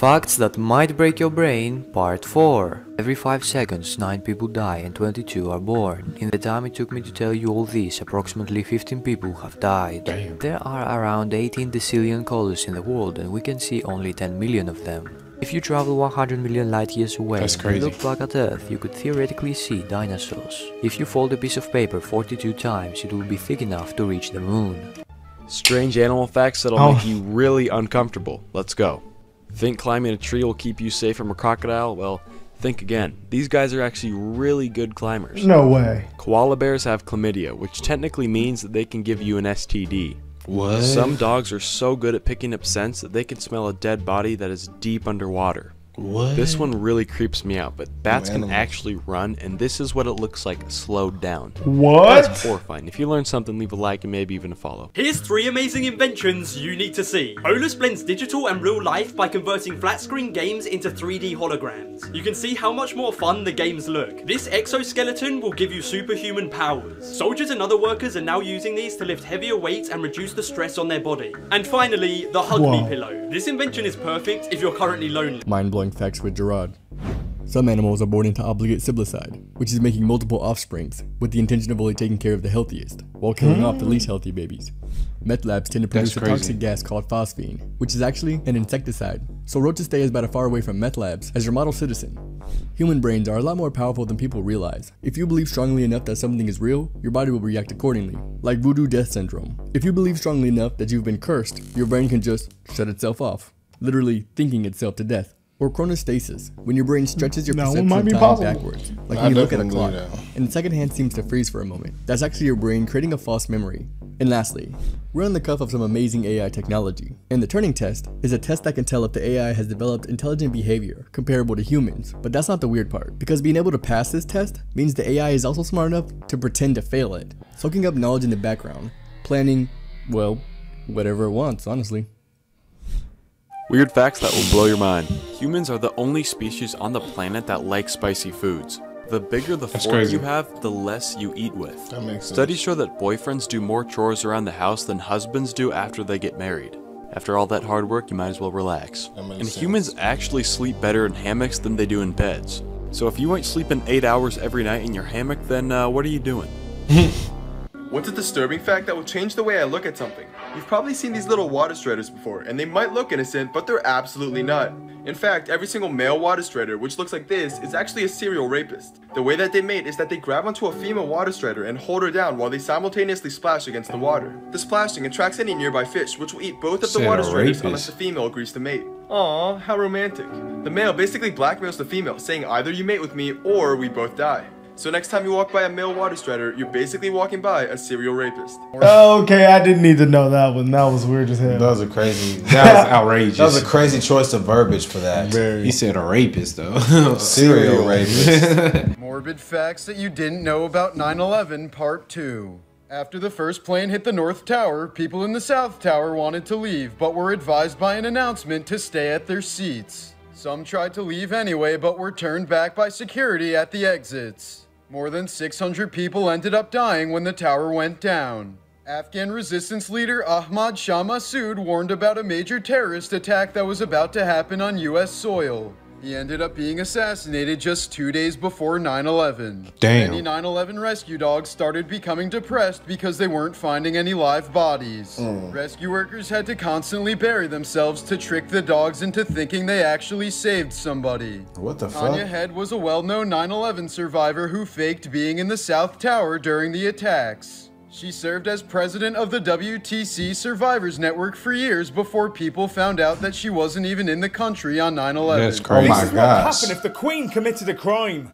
Facts that might break your brain, Part 4. Every 5 seconds, 9 people die and 22 are born. In the time it took me to tell you all this, approximately 15 people have died. Damn. There are around 18 decillion colors in the world and we can see only 10 million of them. If you travel 100 million light years away and look back at Earth, you could theoretically see dinosaurs. If you fold a piece of paper 42 times, it will be thick enough to reach the moon. Strange animal facts that'll make you really uncomfortable. Let's go. Think climbing a tree will keep you safe from a crocodile? Well, think again. These guys are actually really good climbers. No way. Koala bears have chlamydia, which technically means that they can give you an STD. What? Some dogs are so good at picking up scents that they can smell a dead body that is deep underwater. What? This one really creeps me out, but bats can actually run, and this is what it looks like slowed down. What? That's horrifying. If you learned something, leave a like and maybe even a follow. Here's 3 amazing inventions you need to see. Olus blends digital and real life by converting flat screen games into 3D holograms. You can see how much more fun the games look. This exoskeleton will give you superhuman powers. Soldiers and other workers are now using these to lift heavier weights and reduce the stress on their body. And finally, the Hug Me pillow. This invention is perfect if you're currently lonely. Mind-blowing facts with Gerard. Some animals are born into obligate siblicide, which is making multiple offsprings with the intention of only taking care of the healthiest, while killing off the least healthy babies. Meth labs tend to produce a toxic gas called phosphine, which is actually an insecticide, so roaches stay as about as far away from meth labs as your model citizen. Human brains are a lot more powerful than people realize. If you believe strongly enough that something is real, your body will react accordingly, like voodoo death syndrome. If you believe strongly enough that you've been cursed, your brain can just shut itself off, literally thinking itself to death. Or chronostasis, when your brain stretches your perception of time backwards, like when you look at a clock, and the second hand seems to freeze for a moment. That's actually your brain creating a false memory. And lastly, we're on the cuff of some amazing AI technology, and the Turing test is a test that can tell if the AI has developed intelligent behavior comparable to humans. But that's not the weird part, because being able to pass this test means the AI is also smart enough to pretend to fail it, soaking up knowledge in the background, planning, well, whatever it wants, honestly. Weird facts that will blow your mind. Humans are the only species on the planet that like spicy foods. The bigger the fork you have, the less you eat with. That makes sense. Studies show that boyfriends do more chores around the house than husbands do after they get married. After all that hard work, you might as well relax. And humans actually sleep better in hammocks than they do in beds. So if you ain't sleeping 8 hours every night in your hammock, then what are you doing? What's a disturbing fact that will change the way I look at something? You've probably seen these little water strider before, and they might look innocent, but they're absolutely not. In fact, every single male water strider, which looks like this, is actually a serial rapist. The way that they mate is that they grab onto a female water strider and hold her down while they simultaneously splash against the water. The splashing attracts any nearby fish, which will eat both of the water striders unless the female agrees to mate. Aww, how romantic. The male basically blackmails the female, saying either you mate with me or we both die. So next time you walk by a male water strider, you're basically walking by a serial rapist. Okay, I didn't need to know that one. That was weird as hell. That was a crazy. That was outrageous. That was a crazy choice of verbiage for that. He said a rapist though. Serial rapist. Morbid facts that you didn't know about 9/11 Part 2. After the first plane hit the North Tower, people in the South Tower wanted to leave, but were advised by an announcement to stay at their seats. Some tried to leave anyway, but were turned back by security at the exits. More than 600 people ended up dying when the tower went down. Afghan resistance leader Ahmad Shah Massoud warned about a major terrorist attack that was about to happen on US soil. He ended up being assassinated just 2 days before 9/11. Damn. Many 9/11 rescue dogs started becoming depressed because they weren't finding any live bodies. Rescue workers had to constantly bury themselves to trick the dogs into thinking they actually saved somebody. What the fuck? Tanya Head was a well-known 9/11 survivor who faked being in the South Tower during the attacks. She served as president of the WTC Survivors Network for years before people found out that she wasn't even in the country on 9/11. That's crazy. Oh my This is what would happen if the Queen committed a crime.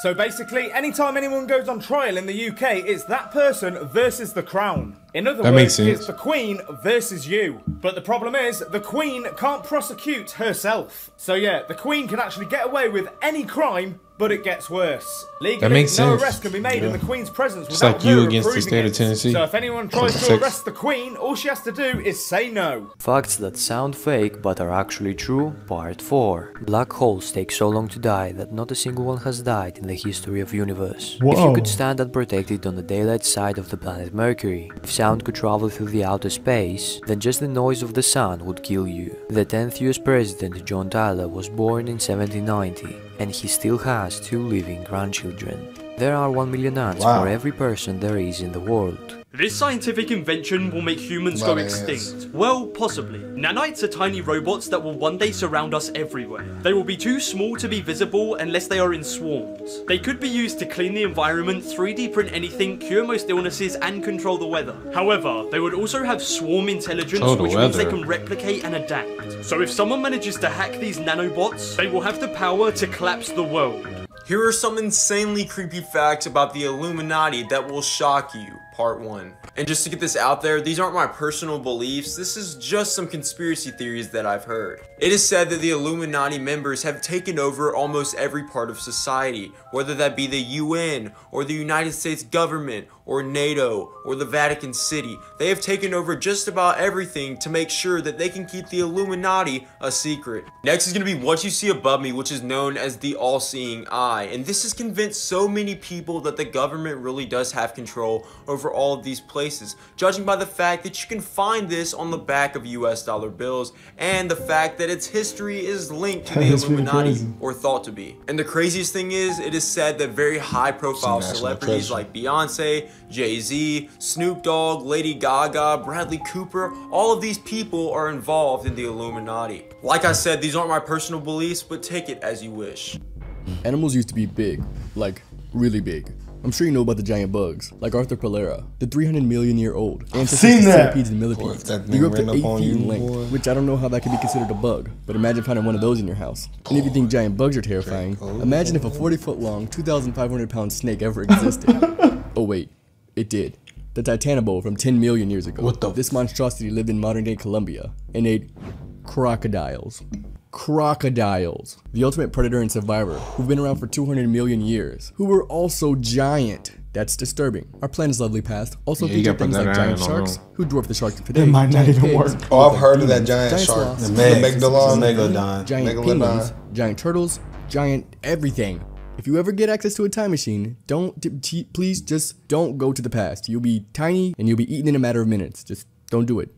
So basically, anytime anyone goes on trial in the UK, it's that person versus the Crown. In other words, it's the Queen versus you. But the problem is, the Queen can't prosecute herself. So yeah, the Queen can actually get away with any crime But it gets worse. Legally, no arrest can be made in the Queen's presence without her against the state of Tennessee. So if anyone tries to arrest the Queen, all she has to do is say no. Facts that sound fake but are actually true, Part 4. Black holes take so long to die that not a single one has died in the history of the universe. Whoa. If you could stand unprotected on the daylight side of the planet Mercury, if sound could travel through the outer space, then just the noise of the sun would kill you. The 10th US President John Tyler was born in 1790, and he still has 2 living grandchildren. There are 1 million ants for every person there is in the world. This scientific invention will make humans go extinct. Well, possibly. Nanites are tiny robots that will one day surround us everywhere. They will be too small to be visible unless they are in swarms. They could be used to clean the environment, 3D print anything, cure most illnesses, and control the weather. However, they would also have swarm intelligence, which means they can replicate and adapt. So if someone manages to hack these nanobots, they will have the power to collapse the world. Here are some insanely creepy facts about the Illuminati that will shock you. Part 1. And just to get this out there, these aren't my personal beliefs, this is just some conspiracy theories that I've heard. It is said that the Illuminati members have taken over almost every part of society, whether that be the UN, or the United States government, or NATO, or the Vatican City. They have taken over just about everything to make sure that they can keep the Illuminati a secret. Next is going to be what you see above me, which is known as the all-seeing eye. And this has convinced so many people that the government really does have control over all of these places, judging by the fact that you can find this on the back of US dollar bills, and the fact that its history is linked to the Illuminati, or thought to be. And the craziest thing is, it is said that very high-profile celebrities like Beyonce, Jay-Z, Snoop Dogg, Lady Gaga, Bradley Cooper, all of these people are involved in the Illuminati. Like I said, these aren't my personal beliefs, but take it as you wish. Animals used to be big, like really big. I'm sure you know about the giant bugs, like Arthropalera, the 300-million-year-old ancestors of centipedes and millipedes. They grew up to 8 feet in length, which I don't know how that could be considered a bug, but imagine finding one of those in your house. And if you think giant bugs are terrifying, imagine if a 40-foot-long, 2,500-pound snake ever existed. Oh wait, it did. The Titanoboa from 10 million years ago. This monstrosity lived in modern-day Colombia and ate crocodiles. Crocodiles, the ultimate predator and survivor, who've been around for 200 million years, who were also giant. That's disturbing. Our planet's lovely past also featured things like giant sharks, who dwarf the sharks of today. It might not even work. Oh, I've heard of that giant shark. The Megalodon. Giant penguins, giant turtles, giant everything. If you ever get access to a time machine, please just don't go to the past. You'll be tiny and you'll be eaten in a matter of minutes. Just don't do it.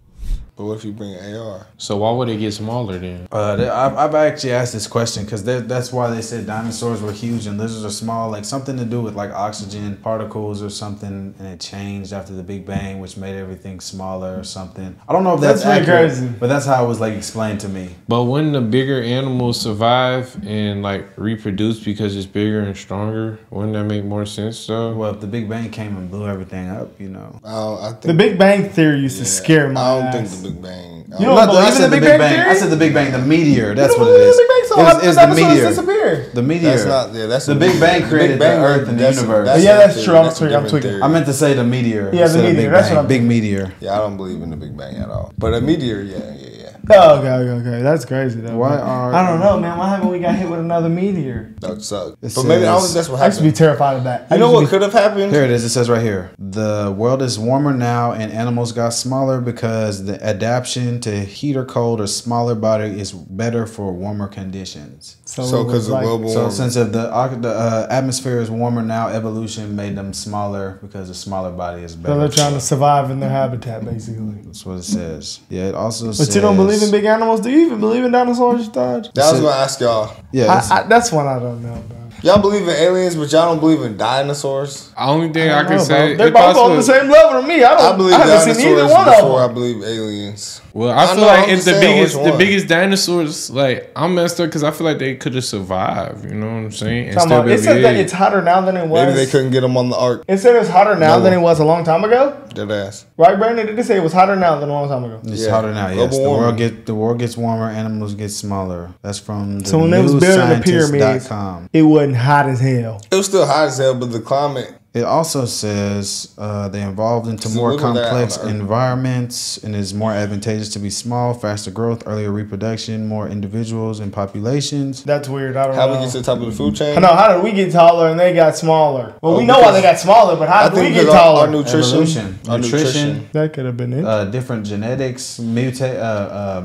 But what if you bring an AR? So why would it get smaller then? I've actually asked this question because that's why they said dinosaurs were huge and lizards are small, like something to do with like oxygen particles or something, and it changed after the Big Bang, which made everything smaller or something. I don't know if that's accurate, crazy, but that's how it was like explained to me. But wouldn't the bigger animals survive and like reproduce because it's bigger and stronger? Wouldn't that make more sense though? Well, if the Big Bang came and blew everything up, you know. I think the Big Bang Theory used to scare my ass. I don't think the Big Bang. You don't believe in the Big Bang Theory? I said the Big Bang, the meteor. That's what it is. It's the meteor. The meteor. That's not. Yeah, that's the Big Bang created the Earth and the universe. Yeah, that's true. I'm tweaking. I meant to say the meteor. Yeah, the meteor. That's what I'm big meteor. Yeah, I don't believe in the Big Bang at all. But a meteor, yeah. Oh, okay. That's crazy though. I don't know, man. Why haven't we got hit with another meteor? That sucks. But maybe I don't think that's what happened. I used to be terrified of that. You know what could have happened? Here it is. It says right here. The world is warmer now and animals got smaller because the adaptation to heat or cold or smaller body is better for warmer conditions. So because of global warming. So since the atmosphere is warmer now, evolution made them smaller because a smaller body is better. So they're trying to survive in their habitat, basically. That's what it says. Yeah, it also says. But you don't believe in big animals? Do you even believe in dinosaurs, Dodge? That was going to ask y'all. Yeah, that's one I don't know, bro. Y'all believe in aliens, but y'all don't believe in dinosaurs? The only thing I can say, they're both on the same level to me. I believe haven't seen either one of them. I believe aliens. Well, I feel like it's the biggest dinosaurs. Like I'm messed up because I feel like they could have survived. You know what I'm saying? It said that it's hotter now than it was. Maybe they couldn't get them on the ark. It said it's hotter now than it was a long time ago. Dead ass. Right, Brandon? Did they say it was hotter now than a long time ago? It's hotter now. Yes, the world gets warmer. Animals get smaller. That's from the So when they was building the pyramids, it wasn't hot as hell. It was still hot as hell, but the climate It also says they evolved into more complex environments and is more advantageous to be small, faster growth, earlier reproduction, more individuals and populations. That's weird. I don't know. How we get to the top of the food chain? I know. How did we get taller and they got smaller? Well, we know why they got smaller, but how did we get taller? Our nutrition. That could have been it. Different genetics, mutate.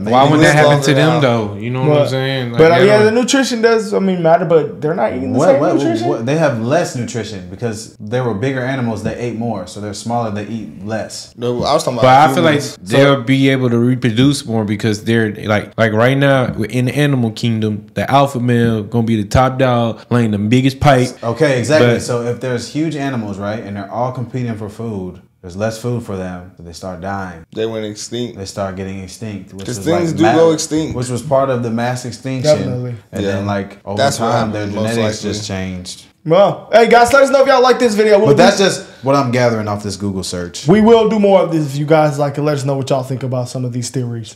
Why would that happen to them though? You know what I'm saying? Like, but yeah, the nutrition does. I mean, matter, but they're not eating the same nutrition. They have less nutrition because they were bigger animals. They ate more, so they're smaller. They eat less. No, I was talking about. But I feel like they'll be able to reproduce more because they're like right now in the animal kingdom, the alpha male gonna be the top dog, laying the biggest pipe. Okay, exactly. So if there's huge animals, right, and they're all competing for food. There's less food for them, so they start dying. They went extinct. They start getting extinct. Because things do go extinct. Which was part of the mass extinction. Definitely. And then, like, over time, their genetics just changed. Well, hey, guys, let us know if y'all like this video. But that's just what I'm gathering off this Google search. We will do more of this if you guys like it. Let us know what y'all think about some of these theories.